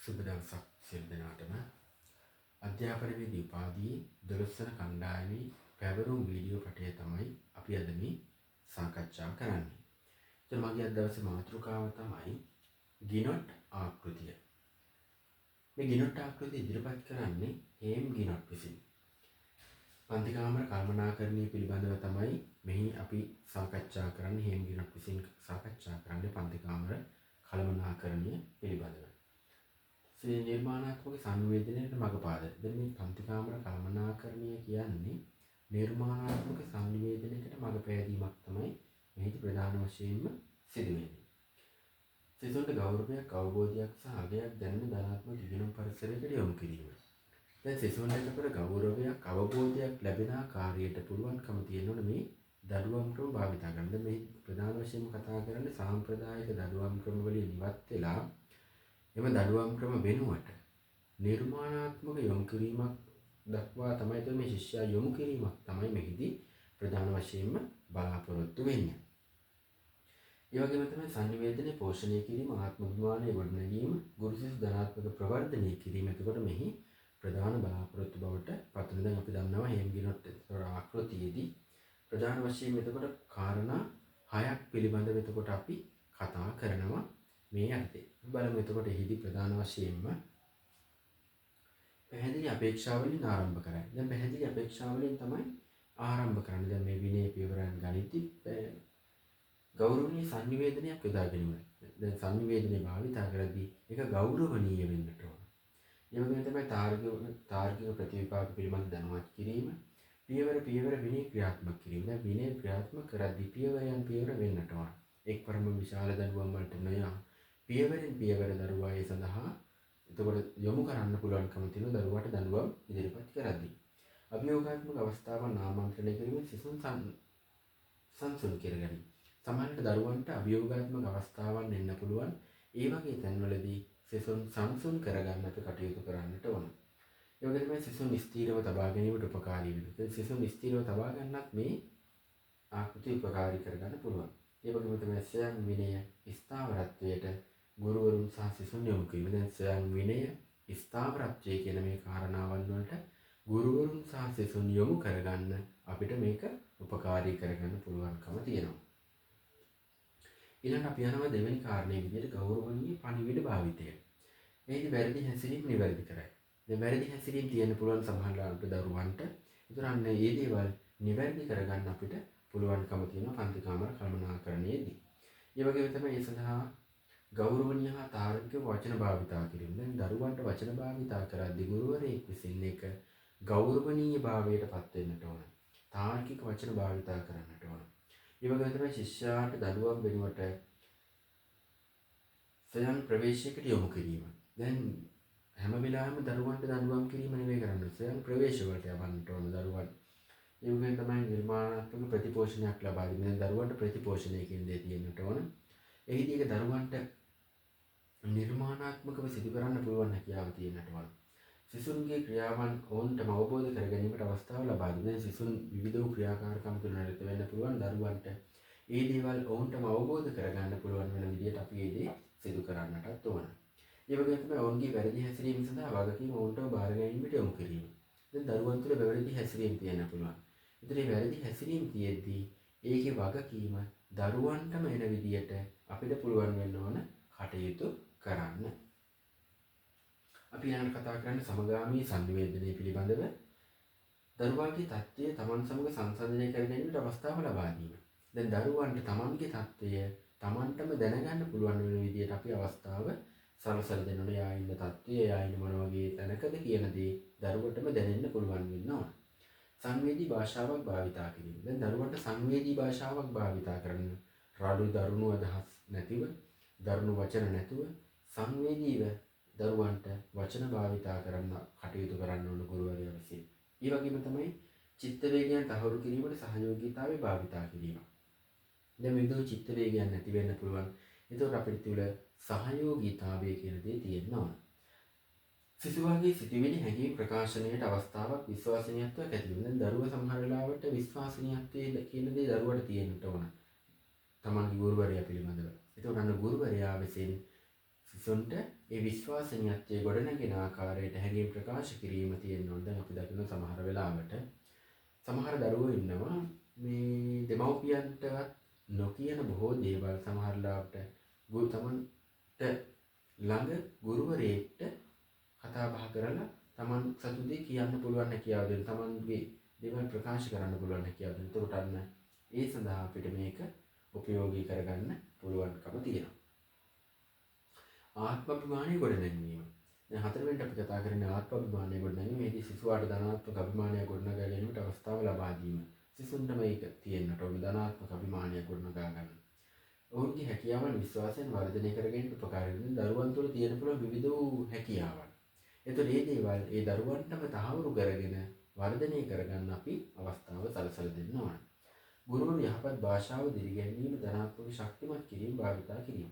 සුබ දවසක් සියලු දෙනාටම. අධ්‍යාපනයේදී උපාධියේ 12 වන කණ්ඩායමේ පැවරුම් වීඩියෝ පටය තමයි අපි අද මේ සාකච්ඡා කරන්නේ. එතන මගේ අද දවසේ මාතෘකාව තමයි ගිනොට් ආකෘතිය. මේ ගිනොට් ආකෘතිය ඉදිරිපත් කරන්නේ හේම් ගිනොට් විසින්. පන්ති කාමර කළමනාකරණය පිළිබඳව තමයි මෙහි අපි සාකච්ඡා කරන්නේ. හේම් ගිනොට් විසින් සාකච්ඡා කරන්නේ පන්ති කාමර කළමනාකරණය පිළිබඳව. නිර්මාණාත්මක සංවේදනයට මඟ පාදයි. දැන් මේ පන්ති කාමර කළමනාකරණය කියන්නේ නිර්මාණාත්මක සංවේදනයකට මඟ පෑදීමක් තමයි මෙහි ප්‍රධාන වශයෙන්ම සිදු වෙන්නේ. සිසුන්ට ගෞරවයක්, අවබෝධයක් සහ අගයක් දැනෙන ධනාත්මක ඉගෙනුම් පරිසරයකට යොමු කිරීම. දැන් සිසුන්ට ගෞරවයක්, අවබෝධයක් ලැබෙන ආකාරයට පුළුවන්කම තියෙනවනේ මේ දඩුවම් ක්‍රම භාවිත කරන්න. මේ ප්‍රධාන වශයෙන්ම කතා කරන්නේ සාම්ප්‍රදායික දඩුවම් ක්‍රම වලින් ඉවත් වෙලා එම දඩුවම් ක්‍රම වෙනුවට නිර්මාණාත්මක යොමු කිරීමක් දක්වා තමයි මේ ශිෂ්‍යයා යොමු කිරීමක් තමයි මෙහිදී ප්‍රධාන වශයෙන්ම බලාපොරොත්තු වෙන්නේ. ඒ වගේම තමයි සංනිවේදනය පෝෂණය කිරීම, ආත්ම අභිමානය ගොඩනැගීම, ගුරු සිසු ධනාත්මක ප්‍රවර්ධනය කිරීම. එතකොට මෙහි ප්‍රධාන බලාපොරොත්තු බවට පත්වන. දැන් අපි දන්නවා හේම් ගිනොට් ආකෘතියේදී ප්‍රධාන වශයෙන් එතකොට කාරණා 6ක් පිළිබඳව එතකොට අපි කතා කරනවා මේ යටතේ. බලමු එතකොට එහිදී ප්‍රධාන වශයෙන්ම පැහැදිලි අපේක්ෂාවලින් ආරම්භ කරන්නේ. දැන් පැහැදිලි අපේක්ෂාවලින් තමයි ආරම්භ කරන්නේ. දැන් මේ විනය පියවරයන් ගනිද්දී ගෞරවනීය සංනිවේදනයක් යොදා ගැනීම. දැන් සංනිවේදනය භාවිතා කරද්දී ඒක ගෞරවණීය වෙන්නට ඕන. ඒ වගේම තමයි තාර්කික ප්‍රතිවිපාක පිළිබඳ දැනුවත් කිරීම, පියවර විනය ක්‍රියාත්මක කිරීම. දැන් විනය ක්‍රියාත්මක කරද්දී පියවර වෙන්නට ඕන. එක්වරම විශාල දඬුවම් වලට නොයා පියවරෙන් පියවර දරුවා ඒ සඳහා එතකොට යොමු කරන්න පුළුවන්කම තියෙන දරුවාට දඬුවම් ඉදිරිපත් කරද්දී. අභියෝගාත්මක අවස්ථාවන් ආමන්ත්‍රණය කිරීමෙන් සිසුන් සංසුන් කරගනි. සමහරවිට දරුවන්ට අභියෝගාත්මක අවස්ථාවන් එන්න පුළුවන්. ඒ වගේ තැන්වලදී සිසුන් සංසුන් කරගන්න අපි කටයුතු කරන්නට ඕන. ඒ වගේම තමයි සිසුන් ස්ථීරව තබා ගැනීමට උපකාරී වෙනවා. සිසුන් ස්ථීරව තබා ගන්නත් මේ ආකෘතිය උපකාරී කරගන්න පුළුවන්. ඒ වගේම තමයි ස්වයං විනය ස්ථාවරත්වයට ගුරුවරුන් සහ සිසුන් යොමු කිරීම. දැන් ස්වයං විනය ස්ථාවරත්වය කියන මේ කාරණාවන් වලට ගුරුවරුන් සහ සිසුන් යොමු කරගන්න අපිට මේක උපකාරී කරගන්න පුළුවන්කම තියෙනවා. ඊළඟට අපි යනවා දෙවෙනි කාරණේ විදිහට ගෞරවණීය පණිවිඩ භාවිතය. මේකේ වැරදි හැසිරීම නිවැරදි කරයි. දැන් වැරදි හැසිරීම තියෙන්න පුළුවන් සමහරවිට දරුවන්ට. ඒතරන්න මේ දේවල් නිවැරදි කරගන්න අපිට පුළුවන්කම තියෙනවා පන්ති කාමර කළමනාකරණයේදී. ඒ වගේම තමයි ඒ සඳහා ගෞරවණීය හා තාර්කික වචන භාවිතා කිරීම. දැන් දරුවන්ට වචන භාවිතා කරද්දී ගුරුවරයෙක් විසින් ඒක ගෞරවණීය භාවයට පත් වෙන්නට ඕන. තාර්කික වචන භාවිතා කරන්නට ඕන. ඒ වගේම තමයි ශිෂ්‍යයාට දඩුවම් වෙනුවට ස්වයං ප්‍රවේශයකට යොමු කිරීම. දැන් හැම වෙලාවෙම දරුවන්ට දඬුවම් කිරීම නෙවෙයි කරන්නේ. ස්වයං ප්‍රවේශ වලට යවන්නට ඕන දරුවන්. ඒ වගේම තමයි නිර්මාණාත්මක ප්‍රතිපෝෂණයක් ලබා දෙන්නේ. දැන් දරුවන්ට ප්‍රතිපෝෂණය කියන දේ තියෙන්නට ඕන. එහිදී ඒක දරුවන්ට නිර්මාණාත්මකව සිදු කරන්න පුළුවන් හැකියාව තියෙන්නට ඕන. සිසුන්ගේ ක්‍රියාවන් ඔවුන්ටම අවබෝධ කර ගැනීමට අවස්ථාව ලබා දෙන. සිසුන් විවිධ වූ ක්‍රියාකාරකම් තුළ නිරත වෙන්න පුළුවන්. දරුවන්ට ඒ දේවල් ඔවුන්ටම අවබෝධ කරගන්න පුළුවන් වෙන විදිහට අපි ඒ දේ සිදු කරන්නටත් ඕන. ඒ වගේම තමයි ඔවුන්ගේ වැරදි හැසිරීම සඳහා වගකීම ඔවුන්ටම බාර ගැනීමට යොමු කිරීම. දැන් දරුවන් තුළ වැරදි හැසිරීම තියෙන්න පුළුවන්. ඒතර මේ වැරදි හැසිරීම තියෙද්දී ඒකේ වගකීම දරුවන්ටම එන විදිහට අපිට පුළුවන් වෙන්න ඕන කටයුතු කරන්න. අපි ඊළඟට කතා කරන්නේ සමගාමී සංනිවේදනය පිළිබඳව. දරුවාගේ තත්ත්වය තමන් සමග සංසන්දනය කර ගැනීමට අවස්ථාව ලබා දීම. දැන් දරුවන්ට තමන්ගේ තත්ත්වය තමන්ටම දැනගන්න පුළුවන් වෙන විදිහට අපි අවස්ථාව සලසලා දෙන්න ඕනේ. යා ඉන්න තත්ත්වය, යා ඉන්න මොන වගේ තැනකද කියන දේ දරුවටම දැනෙන්න පුළුවන් වෙන්න ඕන. සංවේදී භාෂාවක් භාවිතා කිරීම. දැන් දරුවන්ට සංවේදී භාෂාවක් භාවිතා කරන්න රළු දරුණු අදහස් නැතිව, දරුණු වචන නැතුව සංවේදීව දරුවන්ට වචන භාවිතා කරන්න කටයුතු කරන්න ඕන ගුරුවරයා විසින්. ඒ වගේම තමයි චිත්ත වේගයන් තහවුරු කිරීමට සහයෝගීතාවය භාවිතා කිරීම. දැන් විවිධ චිත්ත වේගයන් නැති වෙන්න පුළුවන්. ඒතකොට අපිට තුල සහයෝගීතාවය කියන දේ තියෙන්න ඕන. සිසුවාගේ සිටිවිලි හැඟීම් ප්‍රකාශනයට අවස්ථාවක් විශ්වාසනීයත්වයක් ඇති වෙන. දැන් දරුවා සමහර වෙලාවට විශ්වාසනීයත්වයේ කියන දේ දරුවට තියෙන්නට ඕන. තමන්ගේ ගුරුවරයා පිළිබඳව. ඒතකොට අන්න ගුරුවරයා විසින් සිසුන්ට ඒ විශ්වාසනීයත්වයේ ගොඩනැගෙන ආකාරයට හැඟීම් ප්‍රකාශ කිරීම තියෙන්න ඕන. දැන් අපි දකින සමහර වෙලාවට සමහර දරුවෝ ඉන්නවා මේ දෙමව්පියන්ටවත් නොකියන බොහෝ දේවල් සමහරලාට තමන්ට ළඟ ගුරුවරයෙක්ට කතා බහ කරලා තමන් සතු දේ කියන්න පුළුවන් හැකියාව දෙන්න, තමන්ගේ දේවල් ප්‍රකාශ කරන්න පුළුවන් හැකියාව දෙන්න. එතකොට අන්න ඒ සඳහා අපිට මේක උපයෝගී කරගන්න පුළුවන්කම තියෙනවා. ආත්මාභිමානය ගොඩනැගීම. දැන් හතරවෙනිට අපි කතා කරන්නේ ආත්මාභිමානය ගොඩනැගීම. මේකේ සිසුවාට ධනාත්මක අභිමානය ගොඩනගා ගැනීමට අවස්ථාව ලබා දීම. සිසුන්ට මේක තියෙන්නට ඕන ධනාත්මක අභිමානය ගොඩනගා ගන්න. ඔවුන්ගේ හැකියාවන් විශ්වාසයෙන් වර්ධනය කර ගැනීමට උපකාර වෙන දරුවන් තුළ තියෙන පුළුවන් විවිධ වූ හැකියාවන්. එතකොට මේ දේවල් ඒ දරුවන්ටම තහවුරු කරගෙන වර්ධනය කරගන්න අපි අවස්ථාව සලසලා දෙන්න ඕන. ගුරුවරු යහපත් භාෂාව දිරිගැන්වීම, ධනාත්මක ශක්තිමත් කිරීම, භාවිතා කිරීම.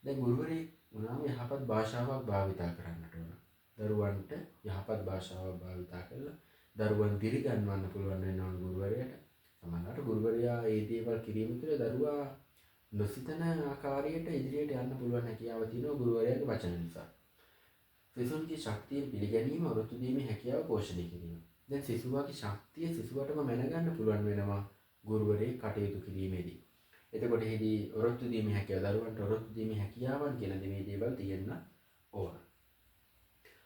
දැන් ගුරුවරයෙක් වුණාම යහපත් භාෂාවක් භාවිතා කරන්නට ඕන. දරුවන්ට යහපත් භාෂාවක් භාවිතා කරලා දරුවන් දිරිගන්වන්න පුළුවන් වෙනවා ගුරුවරයාට. සමහරවිට ගුරුවරයා මේ දේවල් කිරීම තුළ දරුවා නොසිතන ආකාරයට ඉදිරියට යන්න පුළුවන් හැකියාව තියෙනවා ගුරුවරයාගේ වචන නිසා. සිසුන්ගේ ශක්තිය පිළිගැනීම, ඔරොත්තු දීමේ හැකියාව පෝෂණය කිරීම. දැන් සිසුවාගේ ශක්තිය සිසුවටම මැනගන්න පුළුවන් වෙනවා ගුරුවරයෙක් කටයුතු කිරීමේදී. එතකොට එහිදී ඔරොත්තු දීමේ හැකියාව, දරුවන්ට ඔරොත්තු දීමේ හැකියාවන් කියන මේ දේවල් තියෙන්න ඕන.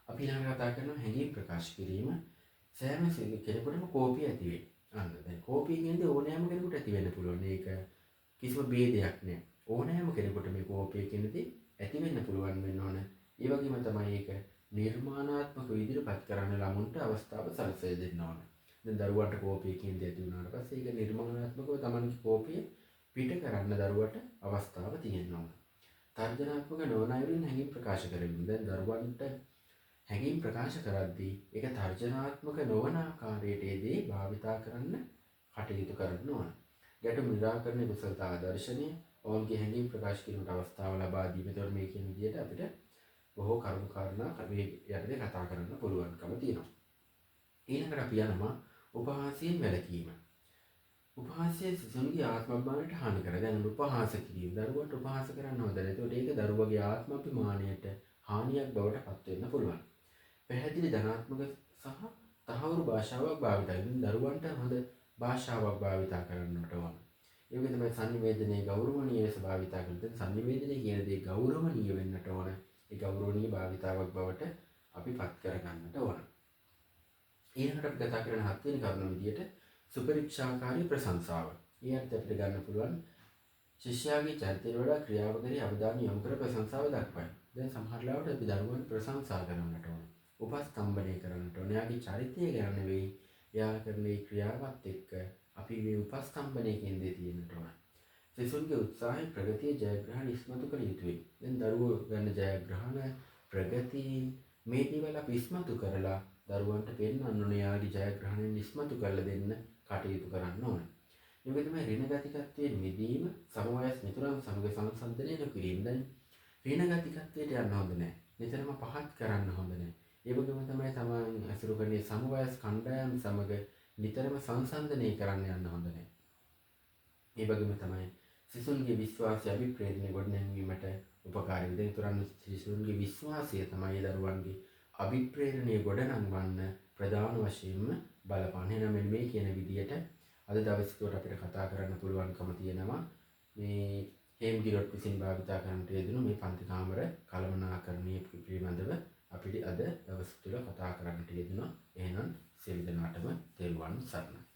අපි ඊළඟට කතා කරනවා හැඟීම් ප්‍රකාශ කිරීම. සෑම කෙනෙකුටම කෝපය ඇති වෙයි. අන්න දැන් කෝපය කියන්නේ ඕනෑම කෙනෙකුට ඇති වෙන්න පුළුවන්. ඒක කිසිම ભેදයක් නෑ. ඕනෑම කෙනෙකුට මේ කෝපය කියන්නේ ඇති වෙන්න පුළුවන් වෙන්න ඕන. ඒ වගේම තමයි ඒක නිර්මාණාත්මක විදිහට කරන්න ළමුන්ට අවස්ථාව සැලසෙලා දෙන්න ඕන. දැන් දරුවන්ට කෝපය කියන්නේ ඇති වුණාට පස්සේ ඒක නිර්මාණාත්මකව තමන්ගේ කෝපය පිට කරන්න දරුවට අවස්ථාව තියෙන්න ඕන. තර්ජනාත්මක නොවන අයුරින් හැඟීම් ප්‍රකාශ කරමින්. දැන් දරුවන්ට හැඟීම් ප්‍රකාශ කරද්දී ඒක තර්ජනාත්මක නොවන ආකාරයටදී භාවිතා කරන්න කටයුතු කරන්න ඕන. ගැටුම් නිරාකරණයේ කුසලතා ආදර්ශනය ඔවුන්ගේ හැඟීම් ප්‍රකාශ කිරීමට අවස්ථාව ලබා දීම. ඒතකොට මේ කියන විදිහට අපිට බොහෝ කරුණු කාරණා මේ යටතේ කතා කරන්න පුළුවන්කම තියෙනවා. ඊළඟට අපි යනවා උපහාසයෙන් වැළකීම. උපහාසය සිසුන්ගේ ආත්මාභිමානයට හානි කරයි. දැන් උපහාස කිරීම දරුවන්ට උපහාස කරන්න හොඳ නැහැ. ඒතකොට ඒක දරුවගේ ආත්මාභිමානයට හානියක් බවට පත් වෙන්න පුළුවන්. පැහැදිලි ධනාත්මක සහ තහවුරු භාෂාවක් භාවිතා කරන දරුවන්ට හොඳ භාෂාවක් භාවිතා කරන්නට ඕන. ඒ වගේ තමයි සංනිවේදනයේ ගෞරවණීය ලෙස භාවිතා කරන සංනිවේදනය කියන දේ ගෞරවණීය වෙන්නට ඕන. ඒ ගෞරවණීය භාවිතාවක් බවට අපි පත් කරගන්නට ඕන. ඊළඟට අපි කතා කරන හත්වෙනි කරුණ විදියට සුපරික්ෂාකාරී ප්‍රශංසාව. ඊයත් අපිට ගන්න පුළුවන් ශිෂ්‍යයාගේ චරිතයට වඩා ක්‍රියාවකදී අවධානය යොමු කර ප්‍රශංසාව දක්වයි. දැන් සමහර ලාවට අපි දරුවන් ප්‍රශංසා කරන්නට ඕන. උපස්තම්භනය කරන්නට ඕන. එයාගේ චරිතය ගැන නෙවෙයි, එයා කරන මේ ක්‍රියාවත් එක්ක අපි මේ උපස්තම්භනය කියන දේ තියෙන්නට ඕන. සිසුන්ගේ උත්සාහය ප්‍රගතිය ජයග්‍රහණ ඉස්මතු කළ යුතුයි. දැන් දරුවෝ ගන්න ජයග්‍රහණ ප්‍රගතිය මේ දේවල් අපි ඉස්මතු කරලා දරුවන්ට පෙන්වන්න ඕනේ. යාගේ ජයග්‍රහණයෙන් ඉස්මතු කරලා දෙන්න කටයුතු කරන්න ඕන. ඒ වගේ තමයි ඍණ ගතිකත්වයෙන් මිදීම, සමවයස් මිතුරන් සමග සංසන්දනය නොකිරීම. දැන් ඍණ ගතිකත්වයට යන්න හොඳ නැහැ. නිතරම පහත් කරන්න හොඳ නැහැ. ඒ වගේම තමයි තමන් අසුරු කරන්නේ සමවයස් කණ්ඩායම් සමග නිතරම සංසන්දනය කරන්න යන්න හොඳ නැහැ. ඒ වගේම තමයි සිසුන්ගේ විශ්වාසය අභිප්‍රේරණය ගොඩනැංවීමට උපකාරී වෙන තුරන් සිසුන්ගේ විශ්වාසය තමයි දරුවන්ගේ අභිප්‍රේරණය ගොඩනංවන්න ප්‍රධාන වශයෙන්ම බලපාන. එහෙනම් මේ කියන විදියට අද දවසේ අපිට කතා කරන්න පුළුවන්කම තියෙනවා මේ හේම්ගිරොට් විසින් භාවිතා කරන්නට යෙදුණු මේ පන්ති කාමර කළමනාකරණය පිළිබඳව අපිට අද දවස් තුල කතා කරන්නට යෙදුණා. එහෙනම් සියලු දෙනාටම තෙරුවන් සරණයි.